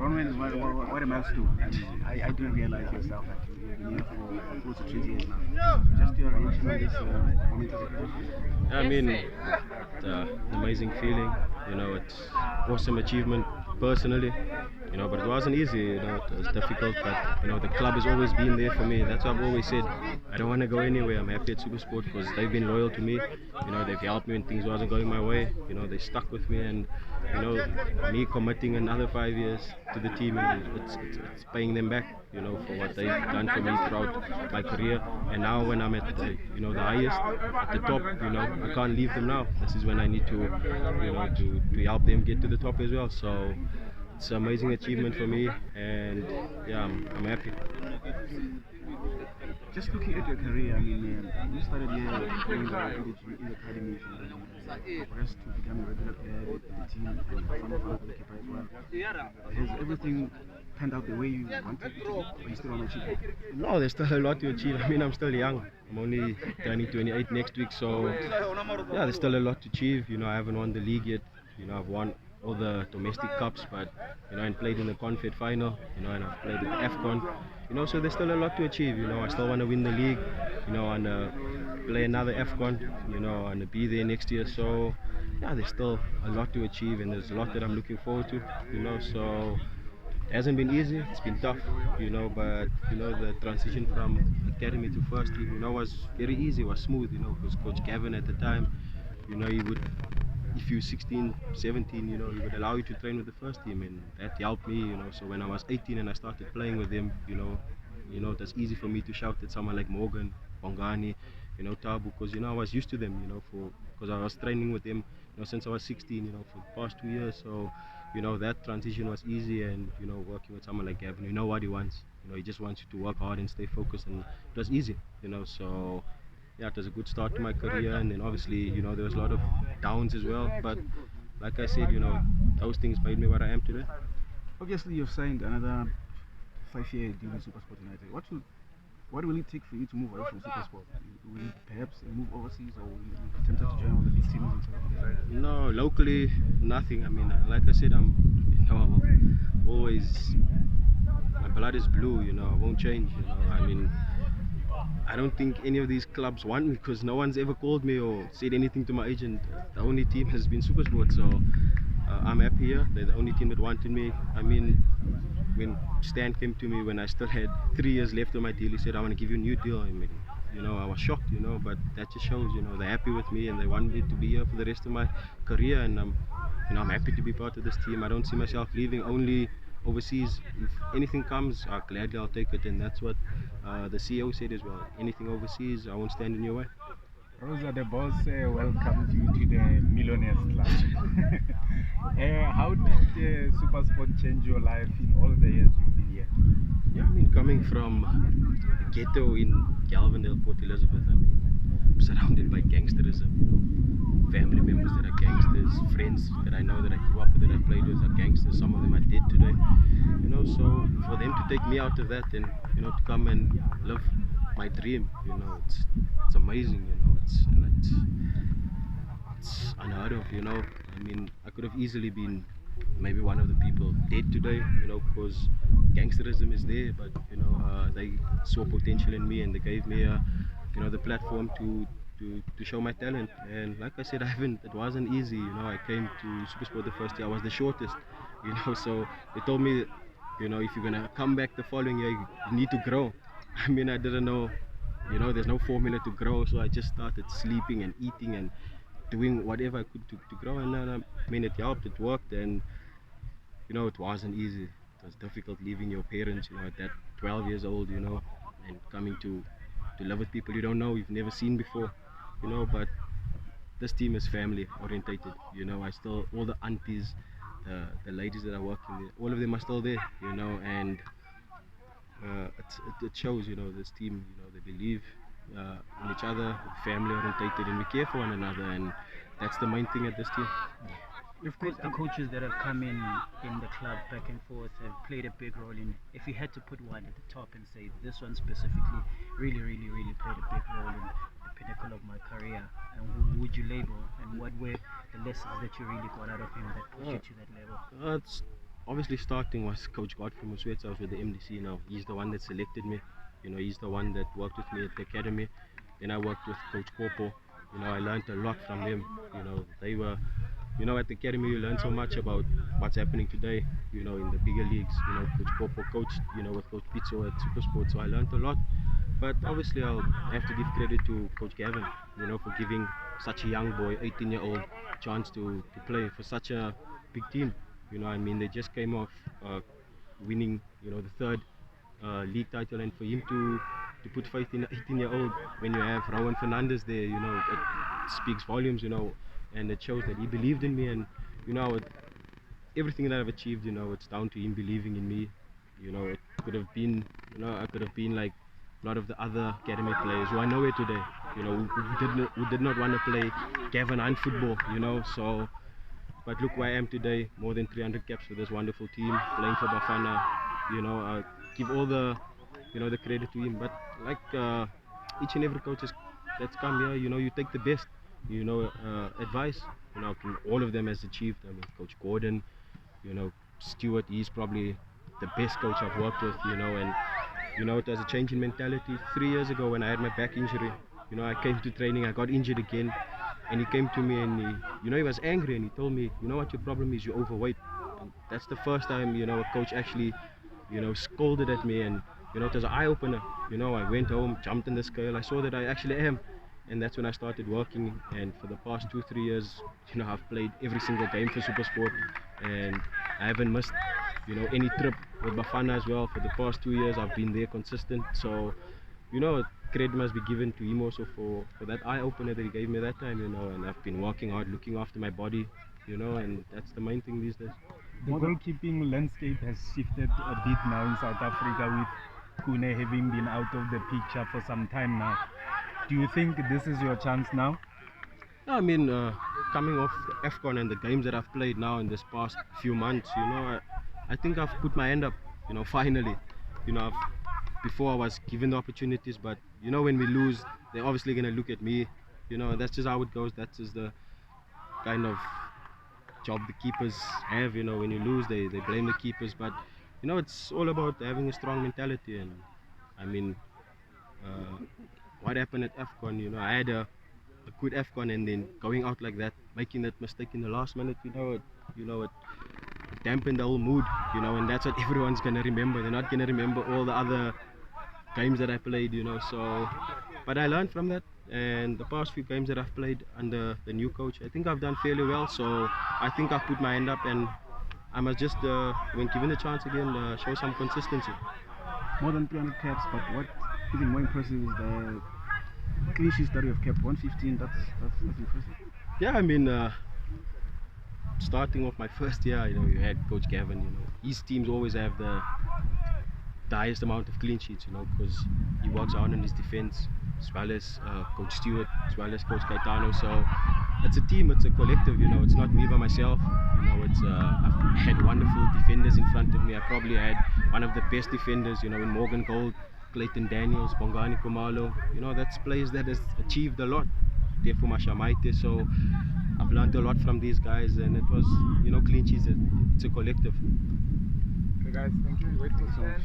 Ronwen, what am I to do? I didn't realize yourself that you've been here for close to 20 years now. Just your reaction on this moment of the I mean, it's an amazing feeling. You know, it's awesome achievement personally. You know, but it wasn't easy. You know, it was difficult. But you know, the club has always been there for me. That's what I've always said. I don't want to go anywhere. I'm happy at SuperSport because they've been loyal to me. You know, they've helped me when things wasn't going my way. You know, they stuck with me, and you know, me committing another 5 years to the team, and it's paying them back. You know, for what they've done for me throughout my career. And now when I'm at the, you know, the highest, at the top, you know, I can't leave them now. This is when I need to, you know, to help them get to the top as well. So it's an amazing achievement for me, and yeah, I'm happy. Just looking at your career, I mean, you started here playing in the academy and progressed to become a regular player with the team and former goalkeeper as well. Has everything panned out the way you wanted it to, or you still want to achieve? No, there's still a lot to achieve. I mean, I'm still young. I'm only turning 28 next week, so yeah, there's still a lot to achieve. You know, I haven't won the league yet. You know, I've won all the domestic cups, but you know, and played in the Confed final. You know, and I've played at the AFCON. You know, so there's still a lot to achieve. You know, I still want to win the league. You know, and play another AFCON. You know, and be there next year. So yeah, there's still a lot to achieve, and there's a lot that I'm looking forward to. You know, so. It hasn't been easy, it's been tough, you know, but you know, the transition from academy to first team, you know, was very easy, was smooth, you know, because Coach Gavin at the time, you know, he would, if you're 16, 17, you know, he would allow you to train with the first team, and that helped me, you know. So when I was 18 and I started playing with him, you know, it was easy for me to shout at someone like Morgan, Bongani, you know, Tabu, because you know, I was used to them, you know, because I was training with him, you know, since I was 16, you know, for the past 2 years. So you know, that transition was easy, and you know, working with someone like Gavin, you know what he wants. You know, he just wants you to work hard and stay focused, and it was easy, you know. So yeah, it was a good start to my career, and then obviously, you know, there was a lot of downs as well. But like I said, you know, those things made me what I am today. Obviously, you've signed another 5-year deal with SuperSport United. What will it take for you to move away from SuperSport? Will you perhaps move overseas, or will you be tempted to join all the big teams in South Africa? No, locally, nothing. I mean, like I said, you know, always, my blood is blue, you know, I won't change, you know. I mean, I don't think any of these clubs want me because no one's ever called me or said anything to my agent. The only team has been SuperSport, so I'm happy here. They're the only team that wanted me. I mean, when Stan came to me when I still had 3 years left on my deal, he said, I want to give you a new deal. I mean, you know, I was shocked, you know, but that just shows, you know, they're happy with me and they want me to be here for the rest of my career, and you know, I'm happy to be part of this team. I don't see myself leaving only overseas. If anything comes, gladly I'll take it, and that's what the CEO said as well. Anything overseas, I won't stand in your way. Rosa, the boss welcomed you to the Millionaires Club. How did SuperSport change your life in all the years you've been here? Yeah, I mean, coming from the ghetto in Galvindale, Port Elizabeth, I mean, I'm surrounded by gangsterism, you know, family members that are gangsters, friends that I know that I grew up with, that I played with are gangsters, some of them are dead today, you know. So for them to take me out of that and, you know, to come and live my dream, you know, it's amazing, you know, it's unheard of, you know. I mean, I could have easily been maybe one of the people dead today, you know, because gangsterism is there, but you know, they saw potential in me and they gave me you know, the platform to show my talent. And like I said, it wasn't easy, you know. I came to SuperSport the first year, I was the shortest, you know, so they told me, you know, if you're gonna come back the following year, you need to grow. I mean, I didn't know, you know, there's no formula to grow, so I just started sleeping and eating and doing whatever I could to grow, and then I mean, it helped, it worked, and you know, it wasn't easy. It was difficult leaving your parents, you know, at that 12 years old, you know, and coming to live with people you don't know, you've never seen before, you know. But this team is family orientated, you know. I still, all the aunties, the ladies that are working there, all of them are still there, you know, and it shows, you know, this team, you know, they believe in each other, family orientated, and we care for one another, and that's the main thing at this team. Of course, the coaches that have come in the club back and forth have played a big role in. If you had to put one at the top and say this one specifically really played a big role in the pinnacle of my career, and who would you label, and what were the lessons that you really got out of him that pushed you to that level? It's obviously starting was Coach Godfrey Muswetsa. I was with the MDC now. He's the one that selected me. You know, he's the one that worked with me at the academy. Then I worked with Coach Kopo. You know, I learned a lot from them. You know, they were, you know, at the academy you learn so much about what's happening today, you know, in the bigger leagues. You know, Coach Kopo coached, you know, with Coach Pizzo at SuperSport, so I learned a lot. But obviously I'll have to give credit to Coach Gavin, you know, for giving such a young boy, 18-year-old, chance to play for such a big team. You know, I mean, they just came off winning, you know, the third league title, and for him to put faith in an 18-year-old when you have Ronwen Fernandez there, you know, it speaks volumes, you know, and it shows that he believed in me. And you know, everything that I've achieved, you know, it's down to him believing in me. You know, it could have been, you know, I could have been like a lot of the other academy players who are nowhere today, you know, who did not want to play Gavin and football, you know. So but look where I am today, more than 300 caps for this wonderful team, playing for Bafana. You know, give all the, you know, the credit to him. But like each and every coach that's come here, you know, you take the best, you know, advice. You know, all of them has achieved. I mean, Coach Gordon, you know, Stewart, he's probably the best coach I've worked with, you know. And you know, it was a change in mentality. 3 years ago when I had my back injury, you know, I came to training, I got injured again. And he came to me and you know, he was angry and he told me, you know what your problem is, you're overweight. And that's the first time, you know, a coach actually, you know, scolded at me, and you know, it was an eye-opener. You know, I went home, jumped in the scale, I saw that I actually am. And that's when I started working, and for the past 2-3 years, you know, I've played every single game for SuperSport, and I haven't missed, you know, any trip with Bafana as well. For the past 2 years I've been there consistent. So you know, credit must be given to him also for that eye-opener that he gave me that time, you know. And I've been working hard, looking after my body, you know, and that's the main thing these days. The goalkeeping landscape has shifted a bit now in South Africa, with Kune having been out of the picture for some time now. Do you think this is your chance now? I mean, coming off the AFCON and the games that I've played now in this past few months, you know, I think I've put my hand up, you know, finally. You know, before I was given the opportunities, but you know, when we lose, they're obviously going to look at me. You know, that's just how it goes. That's just the kind of job the keepers have. You know, when you lose, they blame the keepers. But you know, it's all about having a strong mentality. And I mean, what happened at AFCON, you know, I had a good AFCON, and then going out like that, making that mistake in the last minute, you know, it dampened the whole mood, you know. And that's what everyone's gonna remember. They're not gonna remember all the other games that I played, you know. So, but I learned from that, and the past few games that I've played under the new coach, I think I've done fairly well. So I think I've put my hand up, and I must just, when given the chance again, show some consistency. More than 300 caps, but what even more impressive is the clean sheets that you have kept. 115. That's impressive. Yeah, I mean, starting off my first year, you know, you had Coach Gavin. You know, his teams always have the highest amount of clean sheets, you know, because he works hard on his defense, as well as Coach Stewart, as well as Coach Gaetano. So it's a team, it's a collective, you know. It's not me by myself, you know. It's I've had wonderful defenders in front of me. I probably had one of the best defenders, you know, in Morgan Gold, Clayton Daniels, Bongani Kumalo. You know, that's players that has achieved a lot. Tefo Mashamaite. So I've learned a lot from these guys, and it was, you know, clean sheets. It's a collective. Okay, guys, thank you. Wait till so much.